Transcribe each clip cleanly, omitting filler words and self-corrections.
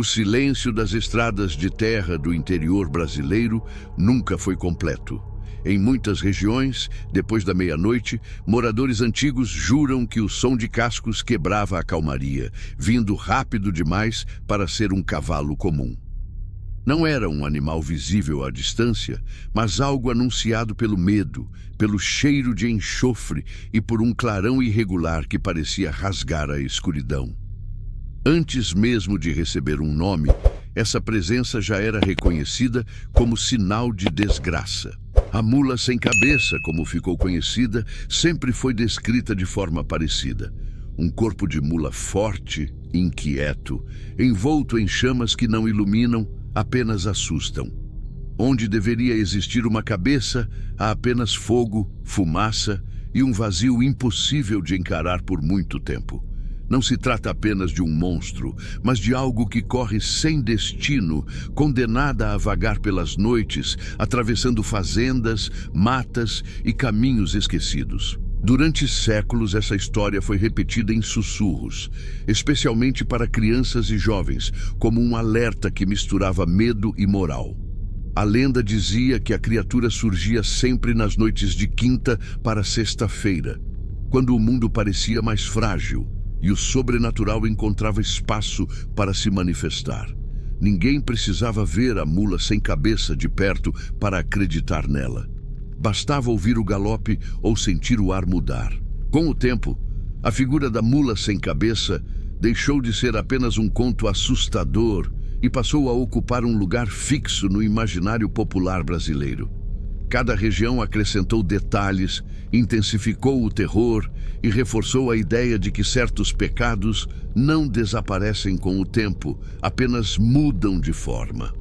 O silêncio das estradas de terra do interior brasileiro nunca foi completo. Em muitas regiões, depois da meia-noite, moradores antigos juram que o som de cascos quebrava a calmaria, vindo rápido demais para ser um cavalo comum. Não era um animal visível à distância, mas algo anunciado pelo medo, pelo cheiro de enxofre e por um clarão irregular que parecia rasgar a escuridão. Antes mesmo de receber um nome, essa presença já era reconhecida como sinal de desgraça. A mula sem cabeça, como ficou conhecida, sempre foi descrita de forma parecida. Um corpo de mula forte, inquieto, envolto em chamas que não iluminam, apenas assustam. Onde deveria existir uma cabeça, há apenas fogo, fumaça e um vazio impossível de encarar por muito tempo. Não se trata apenas de um monstro, mas de algo que corre sem destino, condenada a vagar pelas noites, atravessando fazendas, matas e caminhos esquecidos. Durante séculos, essa história foi repetida em sussurros, especialmente para crianças e jovens, como um alerta que misturava medo e moral. A lenda dizia que a criatura surgia sempre nas noites de quinta para sexta-feira, quando o mundo parecia mais frágil e o sobrenatural encontrava espaço para se manifestar. Ninguém precisava ver a mula sem cabeça de perto para acreditar nela. Bastava ouvir o galope ou sentir o ar mudar. Com o tempo, a figura da mula sem cabeça deixou de ser apenas um conto assustador e passou a ocupar um lugar fixo no imaginário popular brasileiro. Cada região acrescentou detalhes, intensificou o terror e reforçou a ideia de que certos pecados não desaparecem com o tempo, apenas mudam de forma.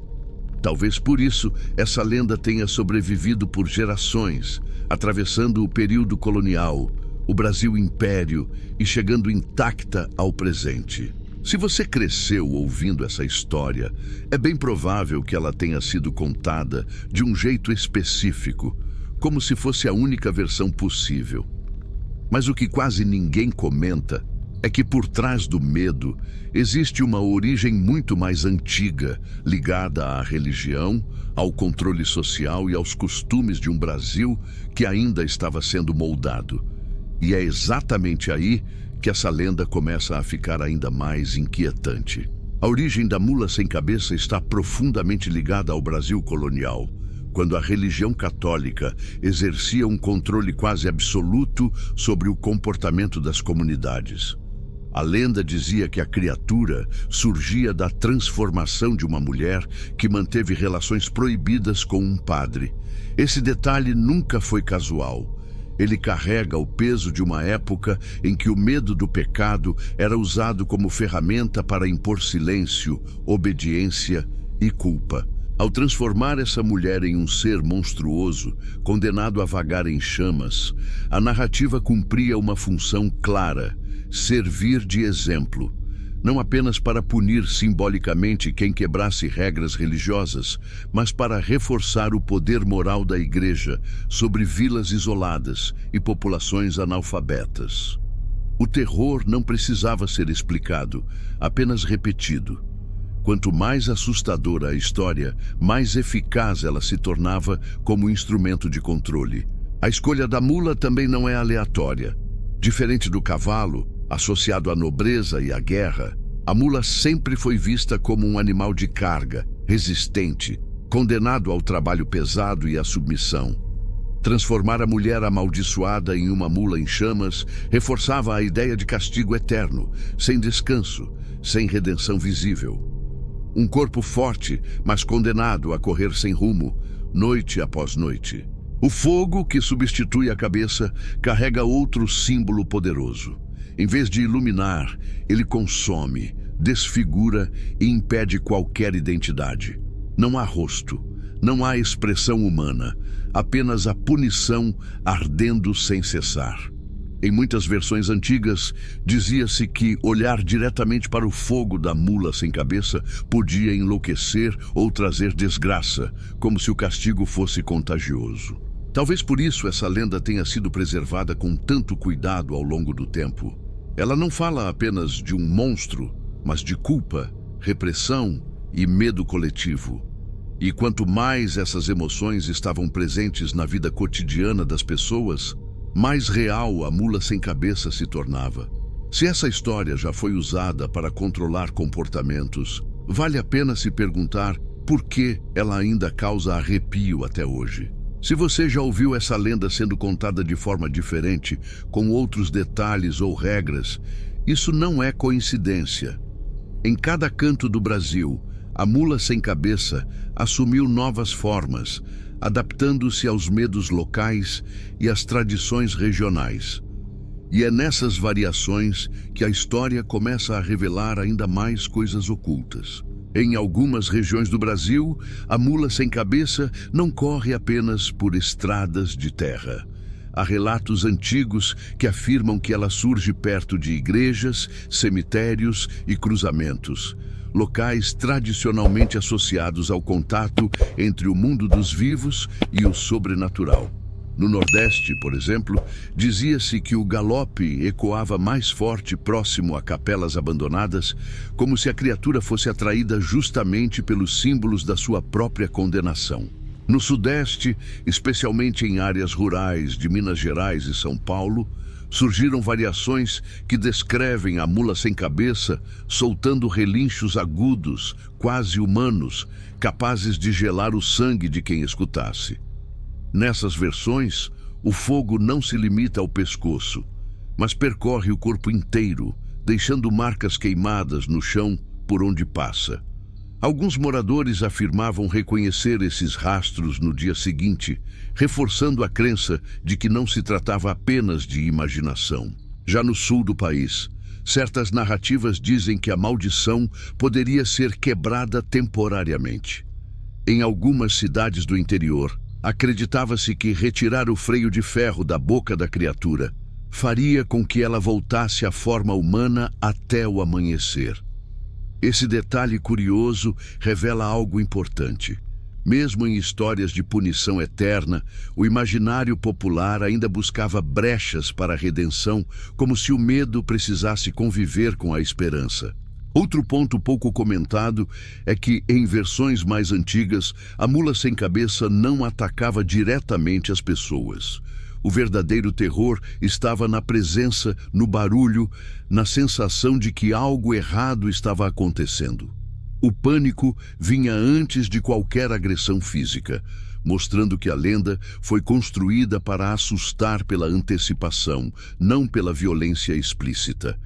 Talvez por isso essa lenda tenha sobrevivido por gerações, atravessando o período colonial, o Brasil Império e chegando intacta ao presente. Se você cresceu ouvindo essa história, é bem provável que ela tenha sido contada de um jeito específico, como se fosse a única versão possível. Mas o que quase ninguém comenta é que por trás do medo existe uma origem muito mais antiga, ligada à religião, ao controle social e aos costumes de um Brasil que ainda estava sendo moldado. E é exatamente aí que essa lenda começa a ficar ainda mais inquietante. A origem da mula sem cabeça está profundamente ligada ao Brasil colonial, quando a religião católica exercia um controle quase absoluto sobre o comportamento das comunidades. A lenda dizia que a criatura surgia da transformação de uma mulher que manteve relações proibidas com um padre. Esse detalhe nunca foi casual. Ele carrega o peso de uma época em que o medo do pecado era usado como ferramenta para impor silêncio, obediência e culpa. Ao transformar essa mulher em um ser monstruoso, condenado a vagar em chamas, a narrativa cumpria uma função clara: servir de exemplo. Não apenas para punir simbolicamente quem quebrasse regras religiosas, mas para reforçar o poder moral da Igreja sobre vilas isoladas e populações analfabetas. O terror não precisava ser explicado, apenas repetido. Quanto mais assustadora a história, mais eficaz ela se tornava como instrumento de controle. A escolha da mula também não é aleatória. Diferente do cavalo, associado à nobreza e à guerra, a mula sempre foi vista como um animal de carga, resistente, condenado ao trabalho pesado e à submissão. Transformar a mulher amaldiçoada em uma mula em chamas reforçava a ideia de castigo eterno, sem descanso, sem redenção visível. Um corpo forte, mas condenado a correr sem rumo, noite após noite. O fogo, que substitui a cabeça, carrega outro símbolo poderoso. Em vez de iluminar, ele consome, desfigura e impede qualquer identidade. Não há rosto, não há expressão humana, apenas a punição ardendo sem cessar. Em muitas versões antigas, dizia-se que olhar diretamente para o fogo da mula sem cabeça podia enlouquecer ou trazer desgraça, como se o castigo fosse contagioso. Talvez por isso essa lenda tenha sido preservada com tanto cuidado ao longo do tempo. Ela não fala apenas de um monstro, mas de culpa, repressão e medo coletivo. E quanto mais essas emoções estavam presentes na vida cotidiana das pessoas, mais real a mula sem cabeça se tornava. Se essa história já foi usada para controlar comportamentos, vale a pena se perguntar por que ela ainda causa arrepio até hoje. Se você já ouviu essa lenda sendo contada de forma diferente, com outros detalhes ou regras, isso não é coincidência. Em cada canto do Brasil, a mula sem cabeça assumiu novas formas, adaptando-se aos medos locais e às tradições regionais. E é nessas variações que a história começa a revelar ainda mais coisas ocultas. Em algumas regiões do Brasil, a mula sem cabeça não corre apenas por estradas de terra. Há relatos antigos que afirmam que ela surge perto de igrejas, cemitérios e cruzamentos, locais tradicionalmente associados ao contato entre o mundo dos vivos e o sobrenatural. No Nordeste, por exemplo, dizia-se que o galope ecoava mais forte próximo a capelas abandonadas, como se a criatura fosse atraída justamente pelos símbolos da sua própria condenação. No Sudeste, especialmente em áreas rurais de Minas Gerais e São Paulo, surgiram variações que descrevem a mula sem cabeça soltando relinchos agudos, quase humanos, capazes de gelar o sangue de quem escutasse. Nessas versões, o fogo não se limita ao pescoço, mas percorre o corpo inteiro, deixando marcas queimadas no chão por onde passa. Alguns moradores afirmavam reconhecer esses rastros no dia seguinte, reforçando a crença de que não se tratava apenas de imaginação. Já no sul do país, certas narrativas dizem que a maldição poderia ser quebrada temporariamente. Em algumas cidades do interior, acreditava-se que retirar o freio de ferro da boca da criatura faria com que ela voltasse à forma humana até o amanhecer. Esse detalhe curioso revela algo importante. Mesmo em histórias de punição eterna, o imaginário popular ainda buscava brechas para a redenção, como se o medo precisasse conviver com a esperança. Outro ponto pouco comentado é que, em versões mais antigas, a mula sem cabeça não atacava diretamente as pessoas. O verdadeiro terror estava na presença, no barulho, na sensação de que algo errado estava acontecendo. O pânico vinha antes de qualquer agressão física, mostrando que a lenda foi construída para assustar pela antecipação, não pela violência explícita.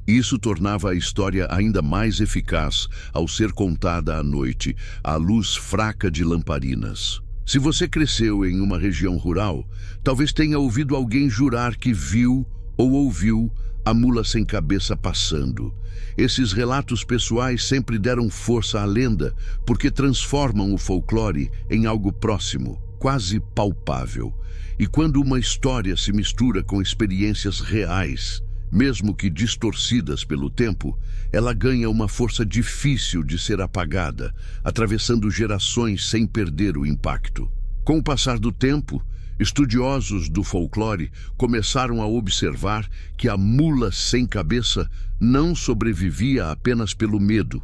Isso tornava a história ainda mais eficaz ao ser contada à noite, à luz fraca de lamparinas. Se você cresceu em uma região rural, talvez tenha ouvido alguém jurar que viu ou ouviu a mula sem cabeça passando. Esses relatos pessoais sempre deram força à lenda, porque transformam o folclore em algo próximo, quase palpável. E quando uma história se mistura com experiências reais, mesmo que distorcidas pelo tempo, ela ganha uma força difícil de ser apagada, atravessando gerações sem perder o impacto. Com o passar do tempo, estudiosos do folclore começaram a observar que a mula sem cabeça não sobrevivia apenas pelo medo,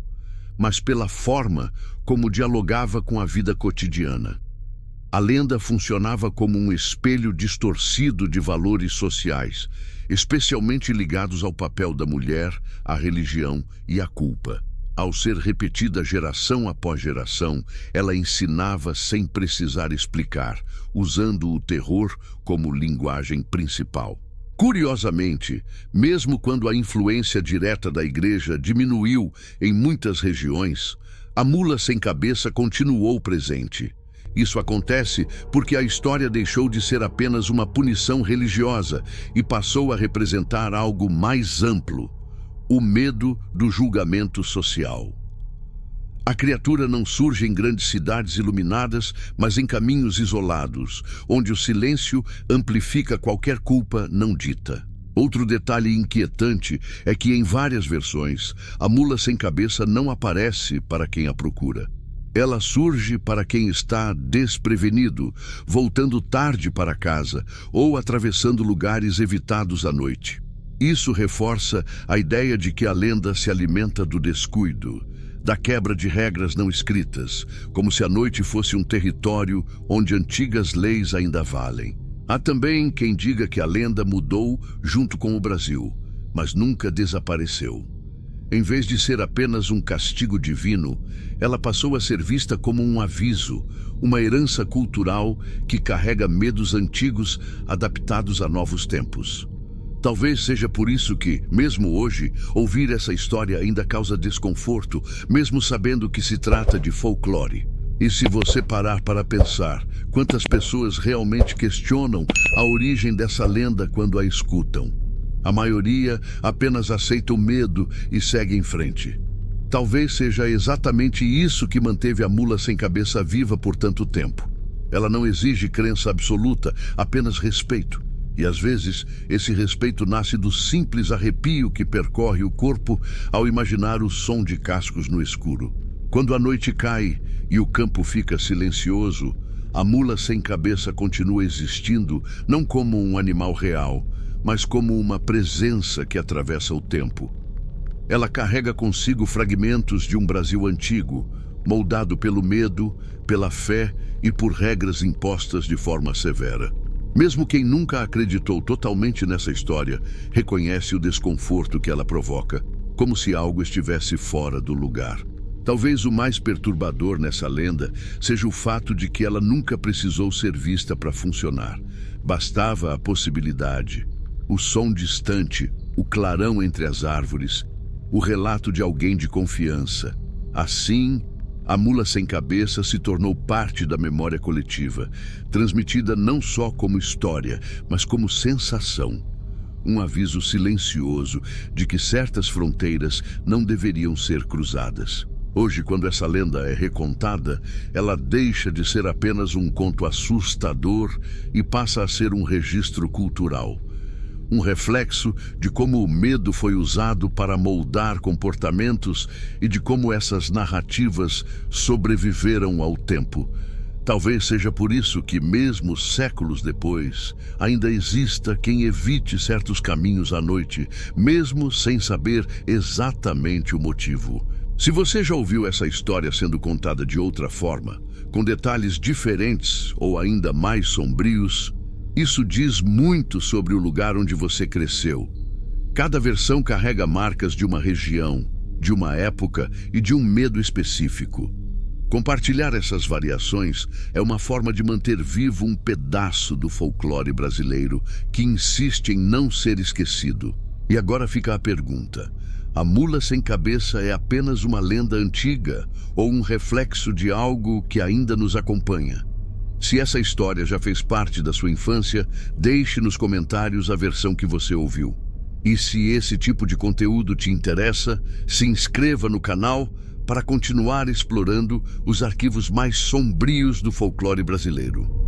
mas pela forma como dialogava com a vida cotidiana. A lenda funcionava como um espelho distorcido de valores sociais, especialmente ligados ao papel da mulher, à religião e à culpa. Ao ser repetida geração após geração, ela ensinava sem precisar explicar, usando o terror como linguagem principal. Curiosamente, mesmo quando a influência direta da igreja diminuiu em muitas regiões, a mula sem cabeça continuou presente. Isso acontece porque a história deixou de ser apenas uma punição religiosa e passou a representar algo mais amplo: o medo do julgamento social. A criatura não surge em grandes cidades iluminadas, mas em caminhos isolados, onde o silêncio amplifica qualquer culpa não dita. Outro detalhe inquietante é que, em várias versões, a mula sem cabeça não aparece para quem a procura. Ela surge para quem está desprevenido, voltando tarde para casa ou atravessando lugares evitados à noite. Isso reforça a ideia de que a lenda se alimenta do descuido, da quebra de regras não escritas, como se a noite fosse um território onde antigas leis ainda valem. Há também quem diga que a lenda mudou junto com o Brasil, mas nunca desapareceu. Em vez de ser apenas um castigo divino, ela passou a ser vista como um aviso, uma herança cultural que carrega medos antigos adaptados a novos tempos. Talvez seja por isso que, mesmo hoje, ouvir essa história ainda causa desconforto, mesmo sabendo que se trata de folclore. E se você parar para pensar, quantas pessoas realmente questionam a origem dessa lenda quando a escutam? A maioria apenas aceita o medo e segue em frente. Talvez seja exatamente isso que manteve a mula sem cabeça viva por tanto tempo. Ela não exige crença absoluta, apenas respeito. E às vezes, esse respeito nasce do simples arrepio que percorre o corpo ao imaginar o som de cascos no escuro. Quando a noite cai e o campo fica silencioso, a mula sem cabeça continua existindo, não como um animal real, mas como uma presença que atravessa o tempo. Ela carrega consigo fragmentos de um Brasil antigo, moldado pelo medo, pela fé e por regras impostas de forma severa. Mesmo quem nunca acreditou totalmente nessa história, reconhece o desconforto que ela provoca, como se algo estivesse fora do lugar. Talvez o mais perturbador nessa lenda seja o fato de que ela nunca precisou ser vista para funcionar. Bastava a possibilidade, o som distante, o clarão entre as árvores, o relato de alguém de confiança. Assim, a mula sem cabeça se tornou parte da memória coletiva, transmitida não só como história, mas como sensação. Um aviso silencioso de que certas fronteiras não deveriam ser cruzadas. Hoje, quando essa lenda é recontada, ela deixa de ser apenas um conto assustador e passa a ser um registro cultural. Um reflexo de como o medo foi usado para moldar comportamentos e de como essas narrativas sobreviveram ao tempo. Talvez seja por isso que, mesmo séculos depois, ainda exista quem evite certos caminhos à noite, mesmo sem saber exatamente o motivo. Se você já ouviu essa história sendo contada de outra forma, com detalhes diferentes ou ainda mais sombrios, isso diz muito sobre o lugar onde você cresceu. Cada versão carrega marcas de uma região, de uma época e de um medo específico. Compartilhar essas variações é uma forma de manter vivo um pedaço do folclore brasileiro que insiste em não ser esquecido. E agora fica a pergunta: a mula sem cabeça é apenas uma lenda antiga ou um reflexo de algo que ainda nos acompanha? Se essa história já fez parte da sua infância, deixe nos comentários a versão que você ouviu. E se esse tipo de conteúdo te interessa, se inscreva no canal para continuar explorando os arquivos mais sombrios do folclore brasileiro.